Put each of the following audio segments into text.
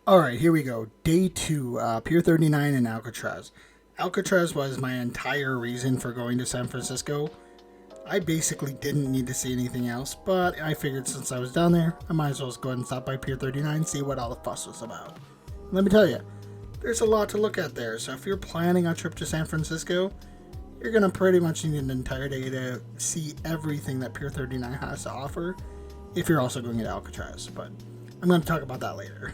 Alright, here we go. Day 2, Pier 39 in Alcatraz. Alcatraz was my entire reason for going to San Francisco. I basically didn't need to see anything else, but I figured since I was down there, I might as well just go ahead and stop by Pier 39 and see what all the fuss was about. Let me tell you, there's a lot to look at there, so if you're planning a trip to San Francisco, you're going to pretty much need an entire day to see everything that Pier 39 has to offer if you're also going to Alcatraz, but I'm going to talk about that later.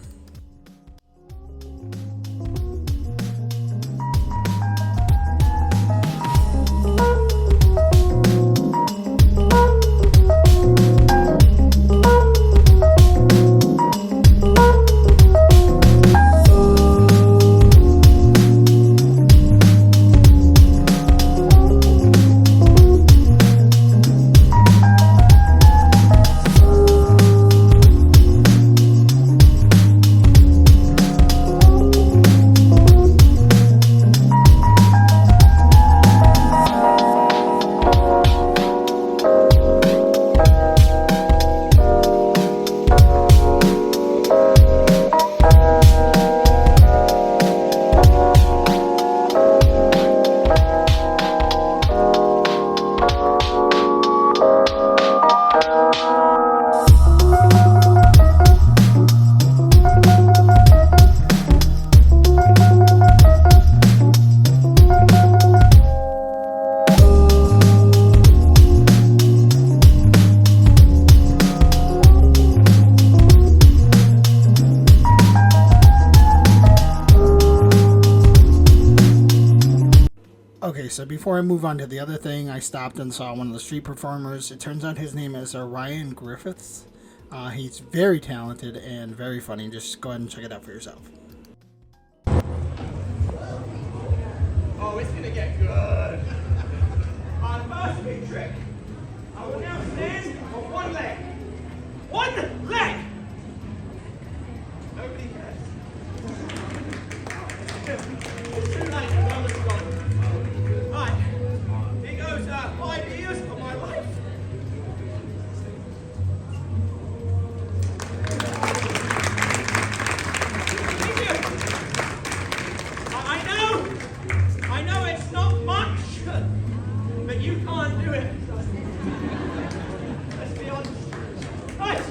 Okay, so before I move on to the other thing, I stopped and saw one of the street performers. It turns out his name is Ryan Griffiths. He's very talented and very funny. Just go ahead and check it out for yourself. Oh, it's gonna get good. Our first big trick. I will now stand on one leg. One leg! Nobody cares. It's too late, the moment is gone. Right, here goes 5 years of my life. Thank you. I know it's not much, but you can't do it. Let's be honest. Right,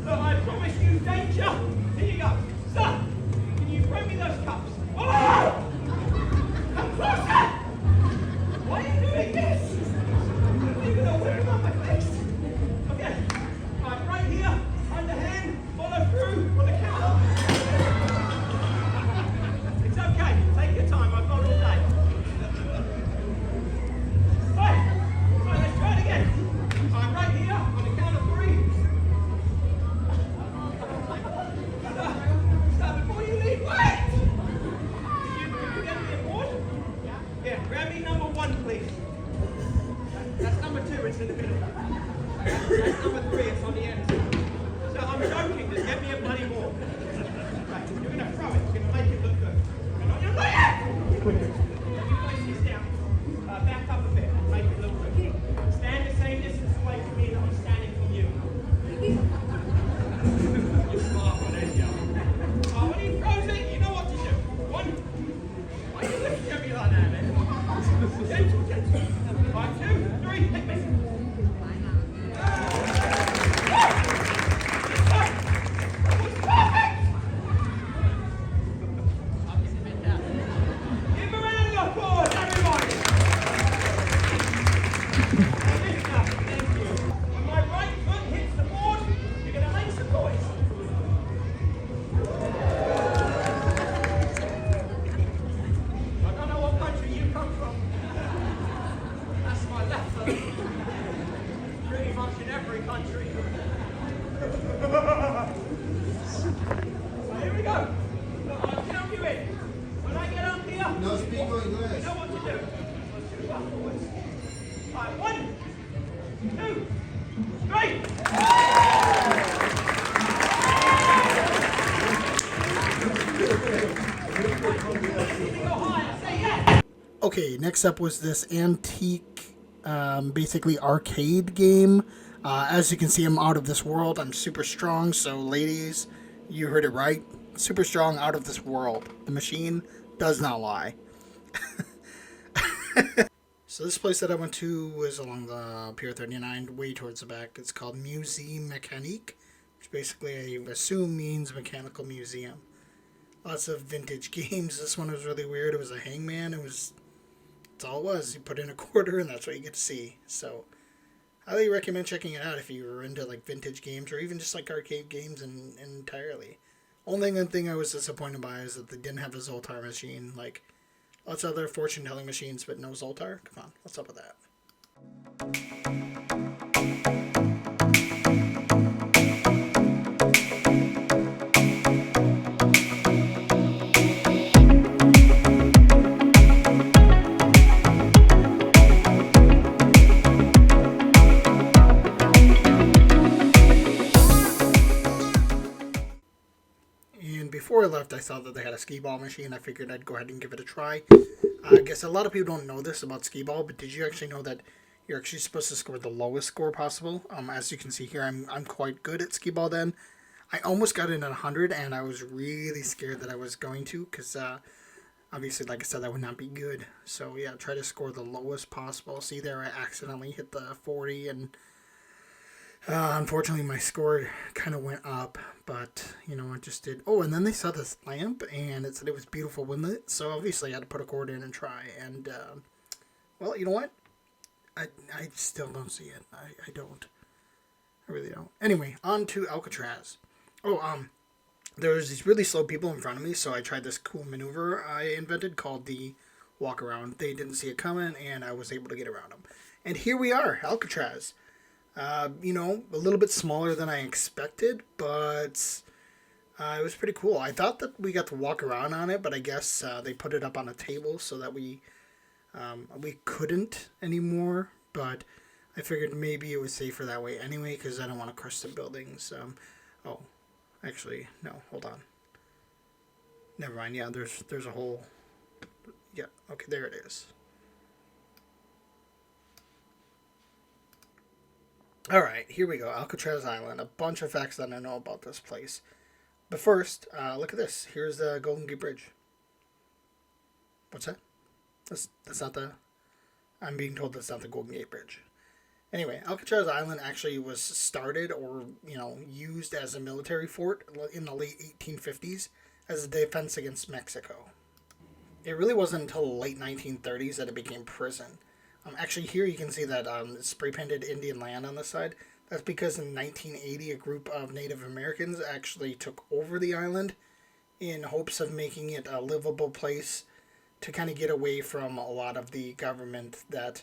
look, I promise you danger. Here you go. Sir, can you bring me those cups? Oh! Come closer! Why are you doing this? You're gonna wear them on my face. Okay, right here, underhand, follow through on the counter. It's okay, take your time, I've got all day. Right, let's try it again. Right here, on the count of 3. Stop before you leave, wait! Can you get me a board? Yeah, grab me number 1, please. That's number 2, it's in the middle. That's number 3, it's on the end. So I'm joking, just get me a bloody board. Right, you're gonna throw it, you're gonna make it look good. You're not gonna play it! Let me place this down. Back up a bit, make it look good. Stand the same distance away from me that I'm standing from you. You're smart one, ain't you? When he throws it, you know what to do. 1. Why are you looking at me like that, man? Gentle, gentle. 1, 2, 3, hit me. That was perfect! Give a round of applause, everybody! Thank you. When my right foot hits the board, you're going to make some noise. I don't know what country you come from. That's my left foot. Pretty much in every country. So here we go. Look, I'll count you in. When I get up here, No speak you English. know what to do. Let's do backwards. Right, 1, 2, 3. Go higher. Say yes. Okay, next up was this antique, basically arcade game. As you can see, I'm out of this world. I'm super strong, so ladies, you heard it right. super strong, out of this world. The machine does not lie. So this place that I went to was along the Pier 39, way towards the back. It's called Musée Mécanique, which basically I assume means mechanical museum. Lots of vintage games. This one was really weird. It was a hangman. That's all it was. You put in a quarter and that's what you get to see. So highly recommend checking it out if you were into like vintage games or even just like arcade games entirely. Only good thing I was disappointed by is that they didn't have a Zoltar machine. Like lots of other fortune telling machines, but no Zoltar. Come on, what's up with that? And before I left, I saw that they had a skee ball machine. I figured I'd go ahead and give it a try. I guess a lot of people don't know this about skee ball, but did you actually know that you're actually supposed to score the lowest score possible? As you can see here, I'm quite good at skee ball. Then I almost got in at 100, and I was really scared that I was going to, because obviously, like I said, that would not be good. So yeah, try to score the lowest possible. See there, I accidentally hit the 40, and unfortunately, my score kind of went up, but, I just did. Oh, and then they saw this lamp, and it said it was beautiful, wasn't it? So, obviously, I had to put a cord in and try, and, well, you know what? I still don't see it. I don't. I really don't. Anyway, on to Alcatraz. Oh, there was these really slow people in front of me, so I tried this cool maneuver I invented called the walk around. They didn't see it coming, and I was able to get around them. And here we are, Alcatraz. A little bit smaller than I expected, but it was pretty cool. I thought that we got to walk around on it, but I guess they put it up on a table so that we couldn't anymore. But I figured maybe it was safer that way anyway, because I don't want to crush the buildings. Oh, actually, no, hold on. Never mind. Yeah, there's a whole. Yeah, okay, there it is. Alright, here we go. Alcatraz Island. A bunch of facts that I know about this place. But first, look at this. Here's the Golden Gate Bridge. What's that? That's not the... I'm being told that's not the Golden Gate Bridge. Anyway, Alcatraz Island actually was started or, used as a military fort in the late 1850s as a defense against Mexico. It really wasn't until the late 1930s that it became prison. Actually, here you can see that spray-painted Indian land on the side. That's because in 1980, a group of Native Americans actually took over the island in hopes of making it a livable place to kind of get away from a lot of the government that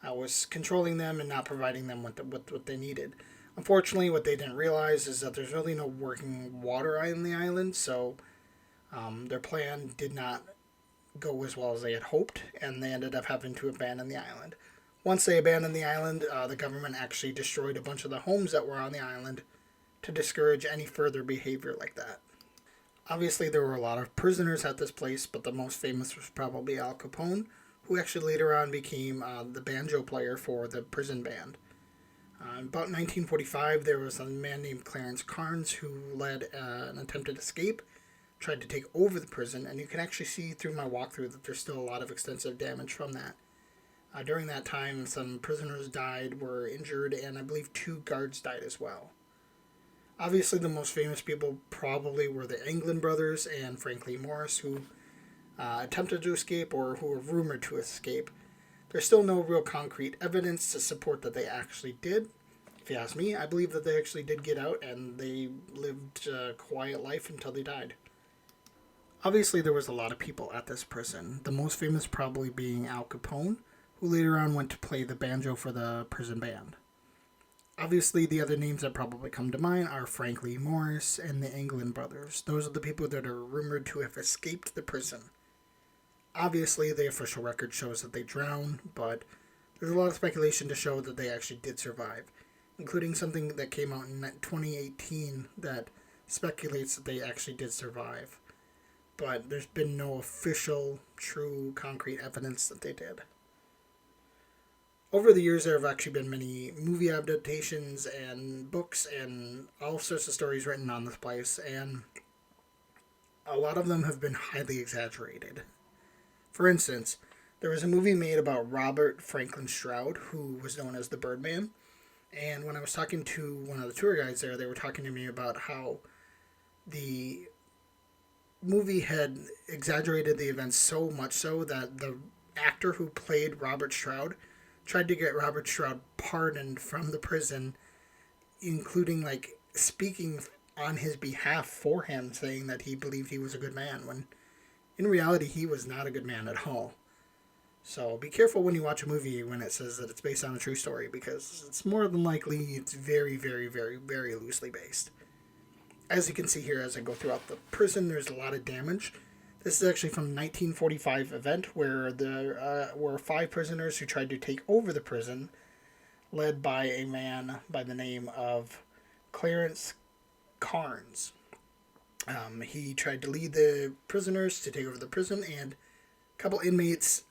was controlling them and not providing them with what they needed. Unfortunately, what they didn't realize is that there's really no working water on the island, so their plan did not go as well as they had hoped, and they ended up having to abandon the island. Once they abandoned the island, the government actually destroyed a bunch of the homes that were on the island to discourage any further behavior like that. Obviously, there were a lot of prisoners at this place, but the most famous was probably Al Capone, who actually later on became the banjo player for the prison band. About 1945, there was a man named Clarence Carnes who led an attempted escape, tried to take over the prison, and you can actually see through my walkthrough that there's still a lot of extensive damage from that. During that time, some prisoners died, were injured, and I believe 2 guards died as well. Obviously, the most famous people probably were the England brothers and Frank Lee Morris, who attempted to escape or who were rumored to escape. There's still no real concrete evidence to support that they actually did. If you ask me, I believe that they actually did get out and they lived a quiet life until they died. Obviously, there was a lot of people at this prison, the most famous probably being Al Capone, who later on went to play the banjo for the prison band. Obviously, the other names that probably come to mind are Frank Lee Morris and the England brothers. Those are the people that are rumored to have escaped the prison. Obviously, the official record shows that they drowned, but there's a lot of speculation to show that they actually did survive, including something that came out in 2018 that speculates that they actually did survive. But there's been no official, true, concrete evidence that they did. Over the years, there have actually been many movie adaptations and books and all sorts of stories written on this place. And a lot of them have been highly exaggerated. For instance, there was a movie made about Robert Franklin Stroud, who was known as the Birdman. And when I was talking to one of the tour guides there, they were talking to me about how the movie had exaggerated the events so much so that the actor who played Robert Stroud tried to get Robert Stroud pardoned from the prison, including like speaking on his behalf for him, saying that he believed he was a good man, when in reality he was not a good man at all. So be careful when you watch a movie when it says that it's based on a true story, because it's more than likely it's very, very, very, very loosely based. As you can see here, as I go throughout the prison, there's a lot of damage. This is actually from a 1945 event where there were 5 prisoners who tried to take over the prison, led by a man by the name of Clarence Carnes. He tried to lead the prisoners to take over the prison, and a couple inmates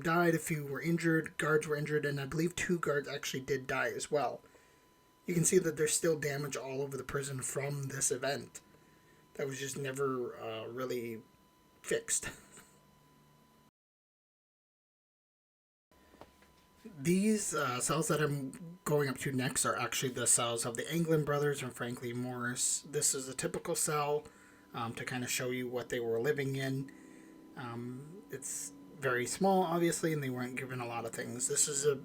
died, a few were injured, guards were injured, and I believe 2 guards actually did die as well. You can see that there's still damage all over the prison from this event that was just never really fixed. These cells that I'm going up to next are actually the cells of the Anglin brothers and Frank Lee Morris. This is a typical cell to kind of show you what they were living in. It's very small, obviously, and they weren't given a lot of things. This is a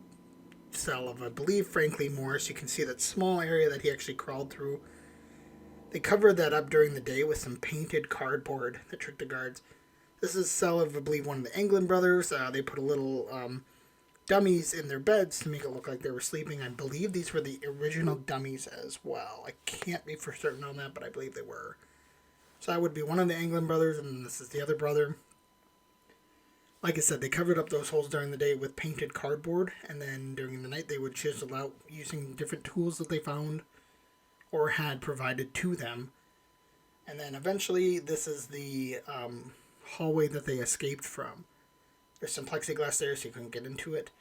cell of, I believe, Frank Lee Morris. You can see that small area that he actually crawled through. They covered that up during the day with some painted cardboard that tricked the guards. This is a cell of, I believe, one of the Anglin brothers. They put a little dummies in their beds to make it look like they were sleeping. I believe these were the original dummies as well. I can't be for certain on that, but I believe they were. So that would be one of the Anglin brothers, and this is the other brother. Like I said, they covered up those holes during the day with painted cardboard, and then during the night they would chisel out using different tools that they found or had provided to them. And then eventually, this is the hallway that they escaped from. There's some plexiglass there, so you couldn't get into it.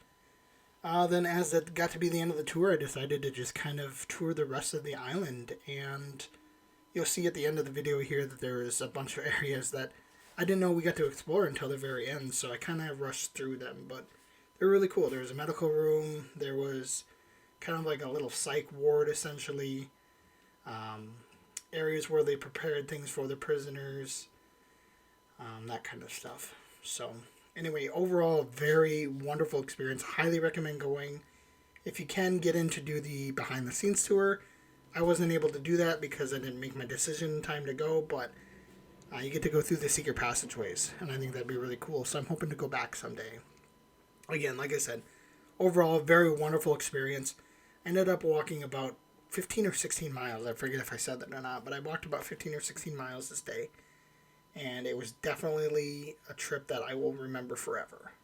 Then as it got to be the end of the tour, I decided to just kind of tour the rest of the island, and you'll see at the end of the video here that there is a bunch of areas that I didn't know we got to explore until the very end, so I kind of rushed through them, but they're really cool. There was a medical room, there was kind of like a little psych ward, essentially, areas where they prepared things for the prisoners, that kind of stuff. So, anyway, overall, very wonderful experience. Highly recommend going. If you can get in to do the behind-the-scenes tour, I wasn't able to do that because I didn't make my decision in time to go, but you get to go through the secret passageways, and I think that'd be really cool, so I'm hoping to go back someday. Again, like I said, overall, very wonderful experience. I ended up walking about 15 or 16 miles. I forget if I said that or not, but I walked about 15 or 16 miles this day, and it was definitely a trip that I will remember forever.